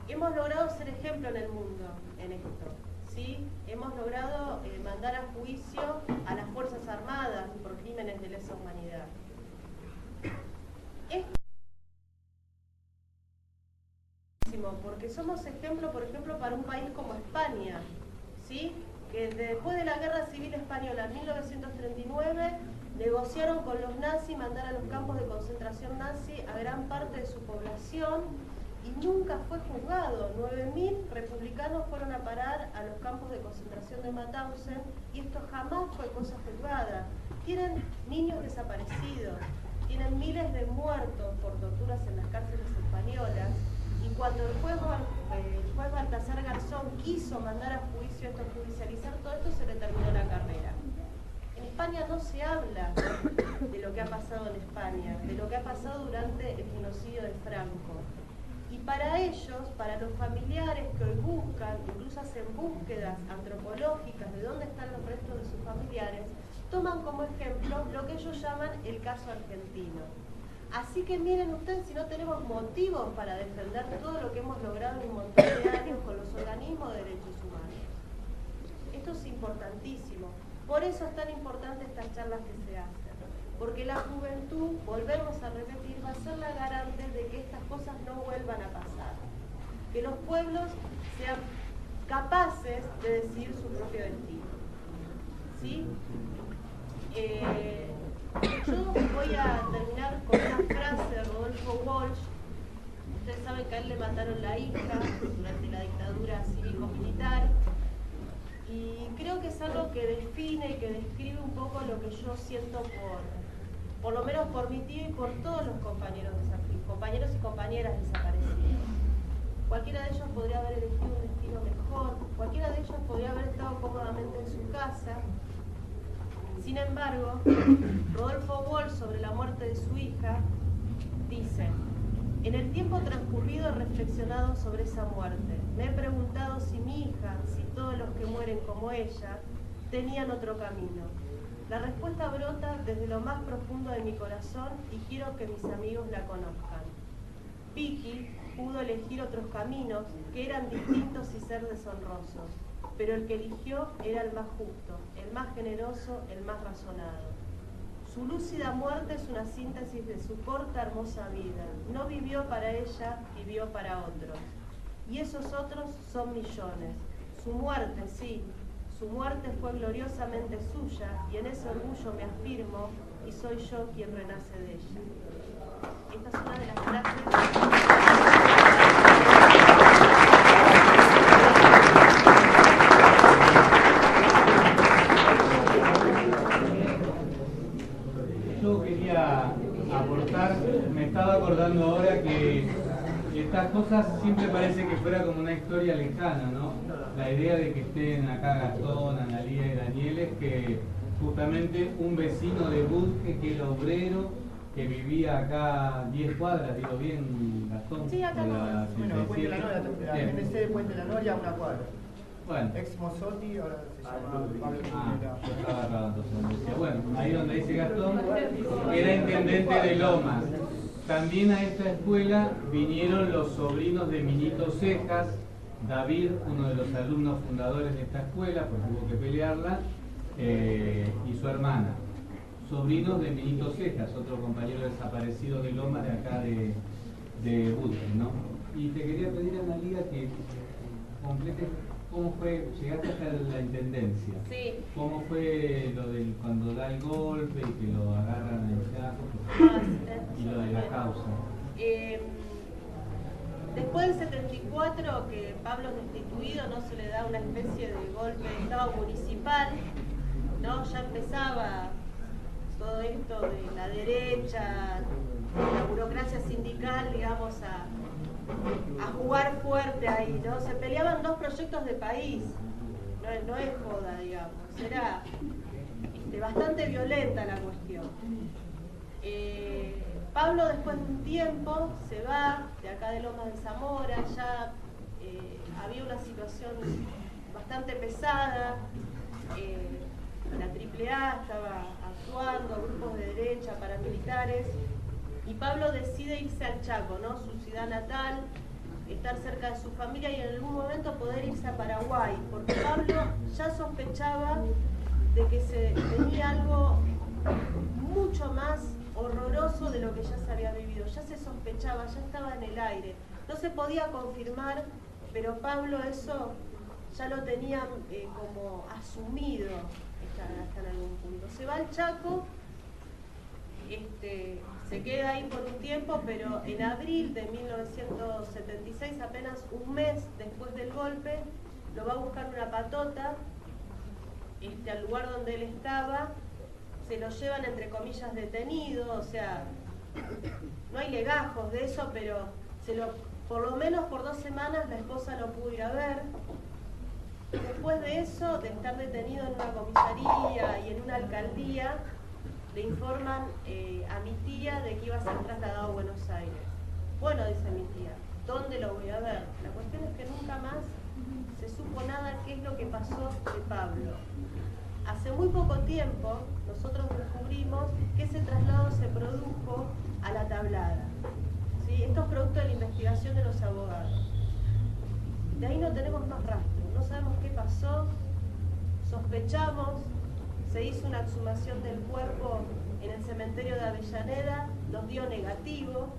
Hemos logrado ser ejemplo en el mundo en esto, ¿sí? Hemos logrado mandar a juicio a las Fuerzas Armadas por crímenes de lesa humanidad. Porque somos ejemplo, por ejemplo, para un país como España, ¿sí?, que después de la Guerra Civil Española en 1939 negociaron con los nazis mandar a los campos de concentración nazi a gran parte de su población y nunca fue juzgado. 9.000 republicanos fueron a parar a los campos de concentración de Mauthausen y esto jamás fue cosa juzgada. Tienen niños desaparecidos, tienen miles de muertos por torturas en las cárceles españolas. Y cuando el juez Baltasar Garzón quiso mandar a juicio esto, judicializar todo esto, se le terminó la carrera. En España no se habla de lo que ha pasado en España, de lo que ha pasado durante el genocidio de Franco. Y para ellos, para los familiares que hoy buscan, incluso hacen búsquedas antropológicas de dónde están los restos de sus familiares, toman como ejemplo lo que ellos llaman el caso argentino. Así que miren ustedes si no tenemos motivos para defender todo lo que hemos logrado en un montón de años con los organismos de derechos humanos. Esto es importantísimo. Por eso es tan importante estas charlas que se hacen. Porque la juventud, volvemos a repetir, va a ser la garante de que estas cosas no vuelvan a pasar. Que los pueblos sean capaces de decidir su propio destino. ¿Sí? Yo voy a terminar con una frase de Rodolfo Walsh. Ustedes saben que a él le mataron la hija durante la dictadura cívico-militar y creo que es algo que define y que describe un poco lo que yo siento por lo menos por mi tío y por todos los compañeros y compañeras desaparecidos. Cualquiera de ellos podría haber elegido un destino mejor, cualquiera de ellos podría haber estado cómodamente en su casa. Sin embargo, Rodolfo Walsh, sobre la muerte de su hija, dice: en el tiempo transcurrido he reflexionado sobre esa muerte. Me he preguntado si mi hija, si todos los que mueren como ella, tenían otro camino. La respuesta brota desde lo más profundo de mi corazón y quiero que mis amigos la conozcan. Vicky pudo elegir otros caminos que eran distintos y ser deshonrosos. Pero el que eligió era el más justo, el más generoso, el más razonado. Su lúcida muerte es una síntesis de su corta, hermosa vida. No vivió para ella, vivió para otros. Y esos otros son millones. Su muerte, sí, su muerte fue gloriosamente suya, y en ese orgullo me afirmo, y soy yo quien renace de ella. Esta es una de las frases. Me estaba acordando ahora que estas cosas siempre parece que fuera como una historia lejana, ¿no? La idea de que estén acá Gastón, Analía y Daniel es que justamente un vecino de Budge, que era obrero, que vivía acá 10 cuadras, digo bien, Gastón. Sí, acá Bueno, Puente de la Noria, en ese Puente de la Noria, una cuadra. Bueno. Ex Mozzotti, ahora se llama Pablo Pineda. Estaba agarrado entonces. Decía, bueno, ahí donde dice Gastón, era intendente de Lomas. También a esta escuela vinieron los sobrinos de Minito Cejas, David, uno de los alumnos fundadores de esta escuela, porque tuvo que pelearla, y su hermana. Sobrinos de Minito Cejas, otro compañero desaparecido de Lomas de acá de Budge, ¿no? Y te quería pedir, Analía, que complete cómo fue, llegaste hasta la intendencia. Sí. ¿Cómo fue lo del cuando da el golpe y que lo agarran en Chaco? Y lo de la causa. Después del 74, que Pablo es destituido, no se le da una especie de golpe de Estado municipal, ¿no? Ya empezaba todo esto de la derecha, la burocracia sindical, digamos, a jugar fuerte ahí, ¿no? Se peleaban dos proyectos de país, no es joda, digamos, era bastante violenta la cuestión. Pablo, después de un tiempo, se va de acá de Lomas de Zamora, ya había una situación bastante pesada, la AAA estaba actuando, grupos de derecha, paramilitares, y Pablo decide irse al Chaco, ¿no? Su ciudad natal, estar cerca de su familia y en algún momento poder irse a Paraguay, porque Pablo ya sospechaba de que se venía algo mucho más horroroso de lo que ya se había vivido. Ya se sospechaba, ya estaba en el aire. No se podía confirmar, pero Pablo eso ya lo tenía como asumido hasta en algún punto. Se va al Chaco, se queda ahí por un tiempo, pero en abril de 1976, apenas un mes después del golpe, lo va a buscar una patota al lugar donde él estaba. Se lo llevan entre comillas detenido, o sea, no hay legajos de eso, pero por lo menos por 2 semanas la esposa lo pudo ir a ver. Después de eso, de estar detenido en una comisaría y en una alcaldía, le informan a mi tía de que iba a ser trasladado a Buenos Aires. Bueno, dice mi tía, ¿dónde lo voy a ver? La cuestión es que nunca más se supo nada qué es lo que pasó de Pablo. Hace muy poco tiempo nosotros descubrimos que ese traslado se produjo a La Tablada. ¿Sí? Esto es producto de la investigación de los abogados. De ahí no tenemos más rastro, no sabemos qué pasó, sospechamos, se hizo una exhumación del cuerpo en el cementerio de Avellaneda, nos dio negativo.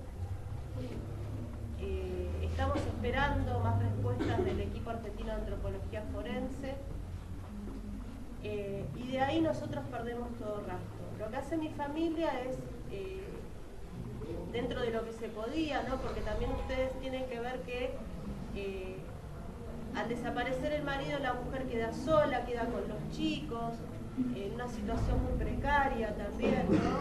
Estamos esperando más respuestas del equipo argentino de antropología forense. Y de ahí nosotros perdemos todo rastro. Lo que hace mi familia es, dentro de lo que se podía, ¿no? Porque también ustedes tienen que ver que al desaparecer el marido, la mujer queda sola, queda con los chicos, en una situación muy precaria también, ¿no?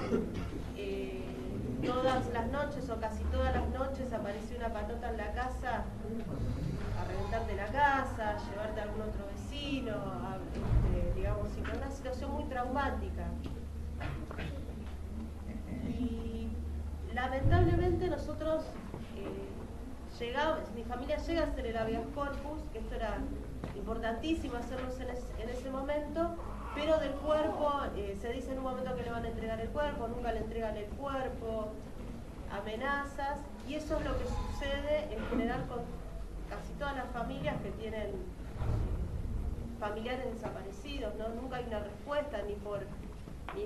Todas las noches o casi todas las noches apareció una patota en la casa a reventarte la casa, a llevarte a algún otro vecino, digamos, y con una situación muy traumática. Y lamentablemente nosotros mi familia llega a hacer el habeas corpus, que esto era importantísimo hacerlo en ese momento, pero del cuerpo, se dice en un momento que le van a entregar el cuerpo, nunca le entregan el cuerpo, amenazas, y eso es lo que sucede en general con casi todas las familias que tienen familiares desaparecidos, ¿no? Nunca hay una respuesta, ni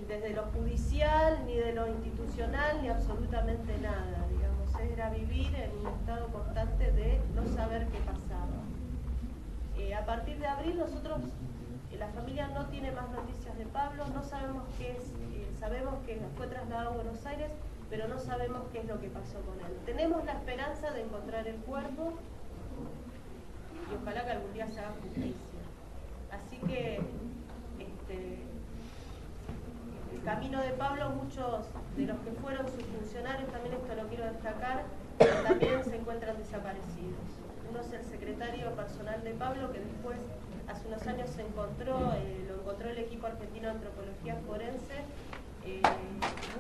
desde lo judicial, ni de lo institucional, ni absolutamente nada, digamos. Era vivir en un estado constante de no saber qué pasaba. A partir de abril nosotros, la familia no tiene más noticias de Pablo, no sabemos qué es, sabemos que fue trasladado a Buenos Aires, pero no sabemos qué es lo que pasó con él. Tenemos la esperanza de encontrar el cuerpo y ojalá que algún día se haga justicia. Así que el camino de Pablo, muchos de los que fueron sus funcionarios, también esto lo quiero destacar, también se encuentran desaparecidos. Uno es el secretario personal de Pablo, que después, hace unos años, lo encontró el equipo argentino de antropología forense.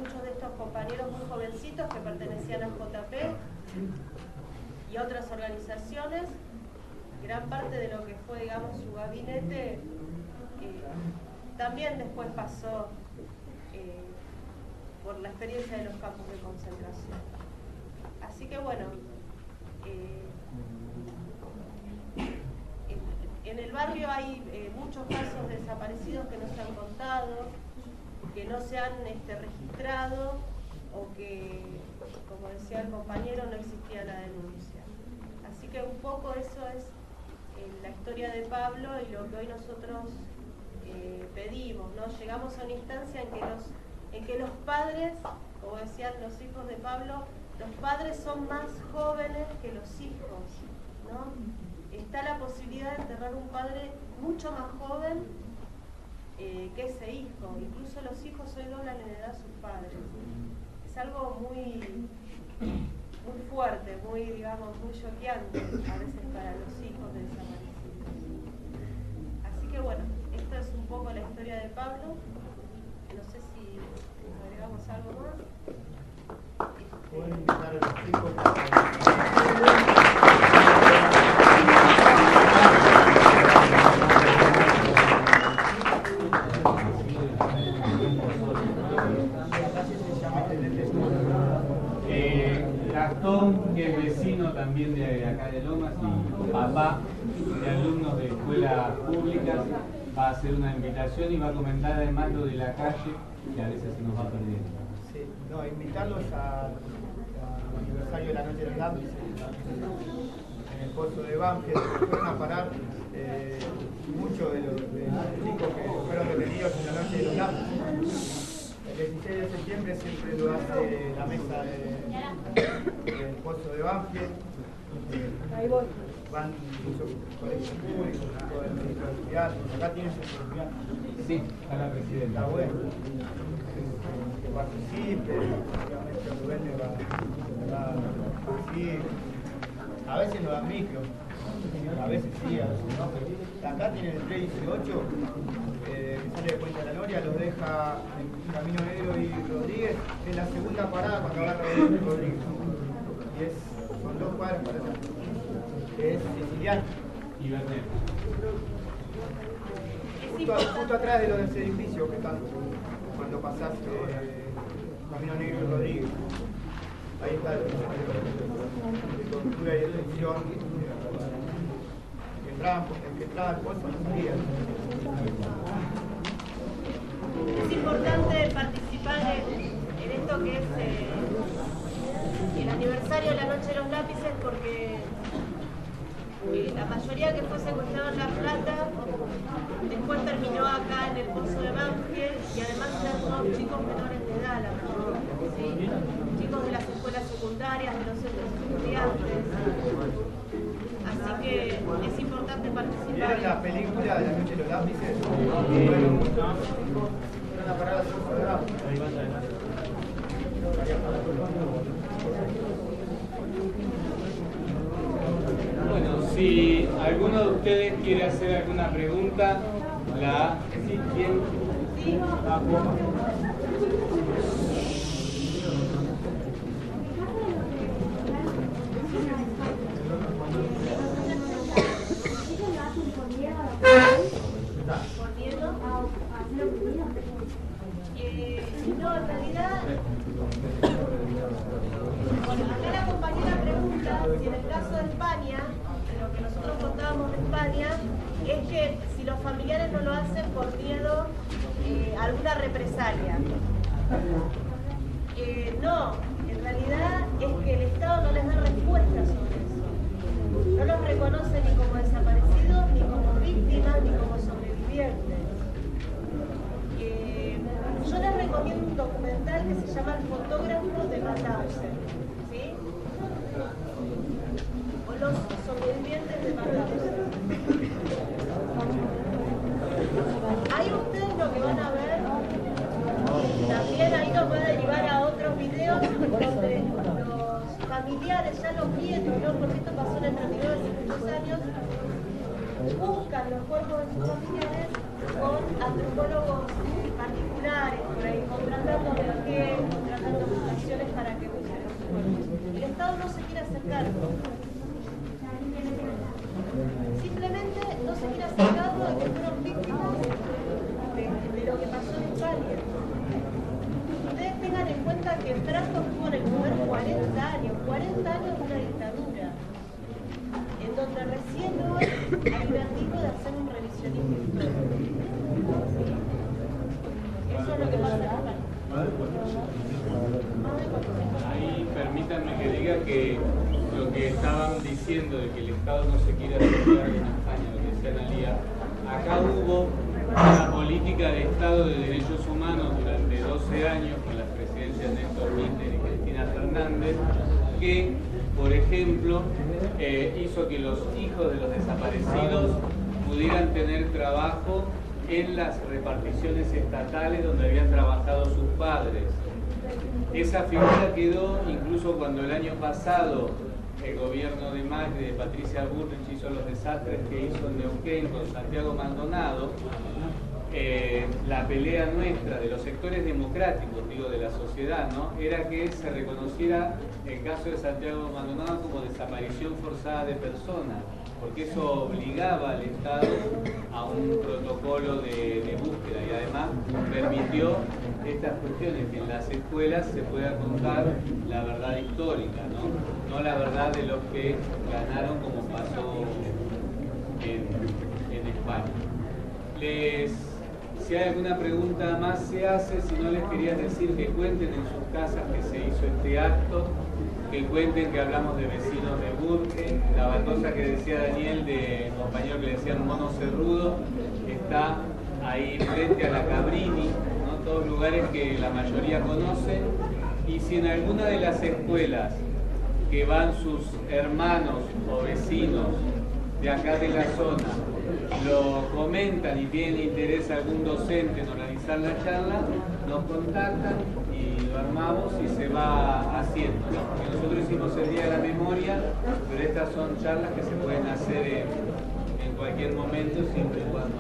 Muchos de estos compañeros muy jovencitos que pertenecían a JP y a otras organizaciones, gran parte de lo que fue, digamos, su gabinete también después pasó por la experiencia de los campos de concentración. Así que bueno, en el barrio hay muchos casos desaparecidos que no se han contado, que no se han registrado, o que, como decía el compañero, no existía la denuncia. Así que un poco eso es la historia de Pablo y lo que hoy nosotros pedimos, ¿no? Llegamos a una instancia en que los padres, como decían los hijos de Pablo, los padres son más jóvenes que los hijos, ¿no? Está la posibilidad de enterrar un padre mucho más joven que ese hijo. Incluso los hijos hoy doblan en edad a sus padres. Es algo muy fuerte, muy, digamos, muy choqueante a veces para los hijos de desaparecidos. Así que bueno, esta es un poco la historia de Pablo. No sé si agregamos algo más. Pueden invitar a los chicos Gastón, que es vecino también de acá de Lomas y papá de alumnos de escuelas públicas, va a hacer una invitación y va a comentar además lo de la calle, que a veces se nos va perdiendo. Sí, no, invitarlos al aniversario de la Noche de los Lápices en el pozo de Banfield, que fueron a parar muchos de los chicos que fueron detenidos en la Noche de los Lápices. El 16 de septiembre siempre lo hace la mesa del pozo de Banfield. Ahí voy. Van muchos colegios públicos, todo el ministro de estudiantes. Acá tienen su oportunidad. Sí, a la presidenta. Está bueno. Que participe, obviamente Rubén le va a decir. A veces no dan micro, a veces sí, a veces no. Pero acá tienen el 318, que sale de Puente de la Noria, los deja en Camino Negro y Rodríguez, es la segunda parada cuando agarra Rodríguez. Y son 2 cuadras para allá. Es siciliano. Y Bernet. Justo atrás de los de ese edificio que están cuando pasás Camino Negro y Rodríguez. Ahí está el de tortura y detención. El que entraba al pozo no salía. Es importante participar en esto que es el aniversario de la Noche de los Lápices, porque la mayoría que fue secuestrado en La Plata después terminó acá en el pozo de Banfield, y además eran todos chicos menores de edad, la mayoría, ¿sí? Chicos de las escuelas secundarias, de los centros de estudiantes. Así que es importante participar. ¿Vieron la película de la Noche de los Lápices? Bueno, fueron a parar al pozo de Banfield. Bueno, si alguno de ustedes quiere hacer alguna pregunta, ¿sí? ¿Quién? Sí. ¿Por miedo? No, en realidad, bueno, acá la compañera pregunta si en el caso de España, de lo que nosotros contábamos de España, es que si los familiares no lo hacen por miedo a alguna represalia. No, en realidad es que el Estado no les da respuesta sobre eso. No los reconoce ni como desaparecidos, ni como víctimas, ni como sobrevivientes. Yo les recomiendo un documental que se llama El fotógrafo de Mauthausen, ¿sí? O Los sobrevivientes de Mauthausen. Ahí ustedes lo que van a ver, también ahí nos va a derivar a otros videos donde los familiares, ya los nietos, ¿no? Porque esto pasó en el 39 hace muchos años, buscan los cuerpos de sus familiares con antropólogos particulares, por ahí contratando ONG, contratando fundaciones para que busquen los cuerpos. El Estado no se quiere hacer cargo. simplemente no se quiere hacer cargo de que fueron víctimas de lo que pasó en España. Ustedes tengan en cuenta que Franco estuvo en el poder 40 años de una dictadura, en donde recién hoy hay un artículo de hacer un revisionismo histórico. Eso es lo que pasa en España. Ahí permítanme que diga que lo que estaban diciendo de que el Estado no se quiere asociar en España, lo que decía Analía, acá hubo una política de Estado de derechos humanos durante 12 años con las presidencias de Néstor Kirchner y Cristina Fernández, que, por ejemplo, hizo que los hijos de los desaparecidos pudieran tener trabajo en las reparticiones estatales donde habían trabajado sus padres. Esa figura quedó incluso cuando el año pasado el gobierno de Macri, de Patricia Bullrich, hizo los desastres que hizo en Neuquén con Santiago Maldonado. La pelea nuestra de los sectores democráticos, digo, de la sociedad, ¿no?, era que se reconociera el caso de Santiago Maldonado como desaparición forzada de personas, porque eso obligaba al Estado a un protocolo de búsqueda y además permitió estas cuestiones, que en las escuelas se pueda contar la verdad histórica, no la verdad de los que ganaron como pasó en España. Si hay alguna pregunta más se hace, si no les quería decir que cuenten en sus casas que se hizo este acto, que cuenten que hablamos de vecinos de Burke, la baldosa que decía Daniel de compañero que le decían Mono Cerrudo, está ahí frente a la Cabrini, ¿no?, todos lugares que la mayoría conocen, y si en alguna de las escuelas que van sus hermanos o vecinos de acá de la zona lo comentan y tienen interés algún docente en organizar la charla, nos contactan y lo armamos y se va haciendo, ¿no? Porque nosotros hicimos el Día de la Memoria, pero estas son charlas que se pueden hacer en cualquier momento siempre y cuando